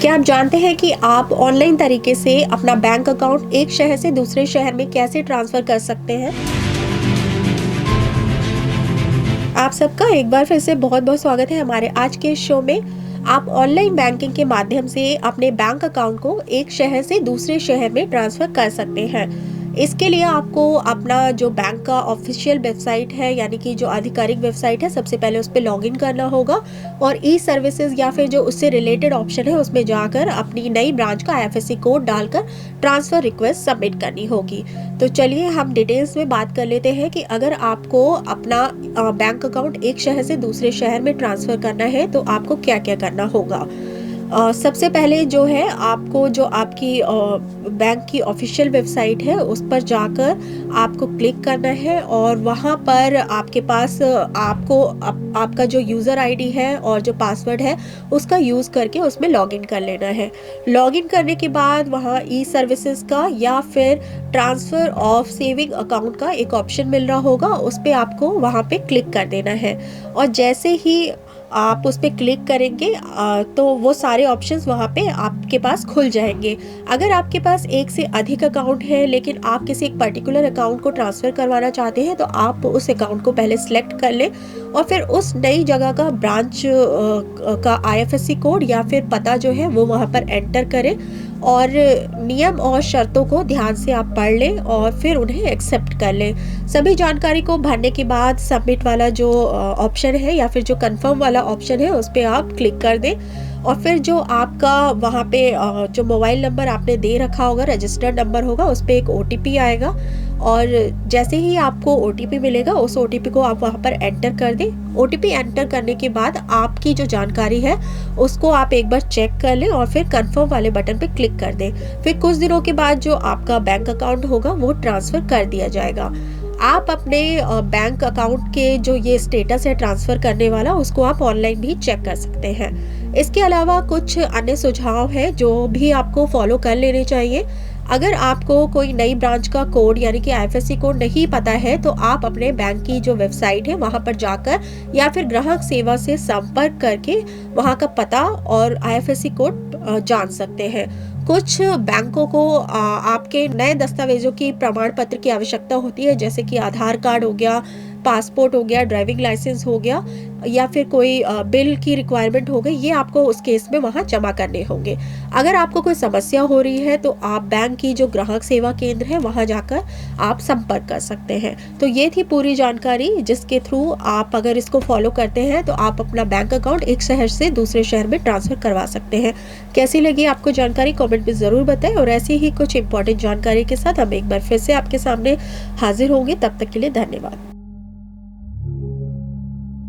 क्या आप जानते हैं कि आप ऑनलाइन तरीके से अपना बैंक अकाउंट एक शहर से दूसरे शहर में कैसे ट्रांसफ़र कर सकते हैं? आप सबका एक बार फिर से बहुत-बहुत स्वागत है हमारे आज के शो में। आप ऑनलाइन बैंकिंग के माध्यम से अपने बैंक अकाउंट को एक शहर से दूसरे शहर में ट्रांसफ़र कर सकते हैं। इसके लिए आपको अपना जो बैंक का ऑफ़िशियल वेबसाइट है, यानी कि जो आधिकारिक वेबसाइट है, सबसे पहले उस पे लॉगिन करना होगा और ई सर्विसेज़ या फिर जो उससे रिलेटेड ऑप्शन है उसमें जाकर अपनी नई ब्रांच का आईएफएससी कोड डालकर ट्रांसफ़र रिक्वेस्ट सबमिट करनी होगी। तो चलिए हम डिटेल्स में बात कर लेते हैं कि अगर आपको अपना बैंक अकाउंट एक शहर से दूसरे शहर में ट्रांसफ़र करना है तो आपको क्या-क्या करना होगा। सबसे पहले जो है आपको जो आपकी बैंक की ऑफ़िशियल वेबसाइट है उस पर जाकर आपको क्लिक करना है और वहाँ पर आपके पास आपका जो यूज़र आईडी है और जो पासवर्ड है उसका यूज़ करके उसमें लॉगिन कर लेना है। लॉगिन करने के बाद वहाँ ई सर्विसेज़ का या फिर ट्रांसफ़र ऑफ सेविंग अकाउंट का एक ऑप्शन मिल रहा होगा, उस पे आपको वहाँ पे क्लिक कर देना है और जैसे ही आप उस पे क्लिक करेंगे तो वो सारे ऑप्शंस वहाँ पे आपके पास खुल जाएंगे। अगर आपके पास एक से अधिक अकाउंट है लेकिन आप किसी एक पर्टिकुलर अकाउंट को ट्रांसफ़र करवाना चाहते हैं तो आप उस अकाउंट को पहले सिलेक्ट कर लें और फिर उस नई जगह का ब्रांच का आईएफएससी कोड या फिर पता जो है वो वहाँ पर एंटर करें और नियम और शर्तों को ध्यान से आप पढ़ लें और फिर उन्हें एक्सेप्ट कर लें। सभी जानकारी को भरने के बाद सबमिट वाला जो ऑप्शन है या फिर जो कंफर्म वाला ऑप्शन है उस पे आप क्लिक कर दें और फिर जो आपका वहाँ पे जो मोबाइल नंबर आपने दे रखा होगा, रजिस्टर्ड नंबर होगा, उस पे एक ओटीपी आएगा और जैसे ही आपको ओटीपी मिलेगा उस ओटीपी को आप वहाँ पर एंटर कर दें। ओटीपी एंटर करने के बाद आपकी जो जानकारी है उसको आप एक बार चेक कर लें और फिर कंफर्म वाले बटन पे क्लिक कर दें। फिर कुछ दिनों के बाद जो आपका बैंक अकाउंट होगा वो ट्रांसफ़र कर दिया जाएगा। आप अपने बैंक अकाउंट के जो ये स्टेटस है ट्रांसफ़र करने वाला उसको आप ऑनलाइन भी चेक कर सकते हैं। इसके अलावा कुछ अन्य सुझाव हैं जो भी आपको फॉलो कर लेने चाहिए। अगर आपको कोई नई ब्रांच का कोड यानी कि आईएफएससी कोड नहीं पता है तो आप अपने बैंक की जो वेबसाइट है वहां पर जाकर या फिर ग्राहक सेवा से संपर्क करके वहां का पता और आईएफएससी कोड जान सकते हैं। कुछ बैंकों को आपके नए दस्तावेजों की प्रमाण पत्र की आवश्यकता होती है, जैसे कि आधार कार्ड हो गया, पासपोर्ट हो गया, ड्राइविंग लाइसेंस हो गया या फिर कोई बिल की रिक्वायरमेंट हो गई, ये आपको उस केस में वहाँ जमा करने होंगे। अगर आपको कोई समस्या हो रही है तो आप बैंक की जो ग्राहक सेवा केंद्र है वहाँ जाकर आप संपर्क कर सकते हैं। तो ये थी पूरी जानकारी जिसके थ्रू आप अगर इसको फॉलो करते हैं तो आप अपना बैंक अकाउंट एक शहर से दूसरे शहर में ट्रांसफ़र करवा सकते हैं। कैसी लगी आपको जानकारी कमेंट में ज़रूर बताएं और ऐसी ही कुछ इंपॉर्टेंट जानकारी के साथ हम एक बार फिर से आपके सामने हाजिर होंगे। तब तक के लिए धन्यवाद।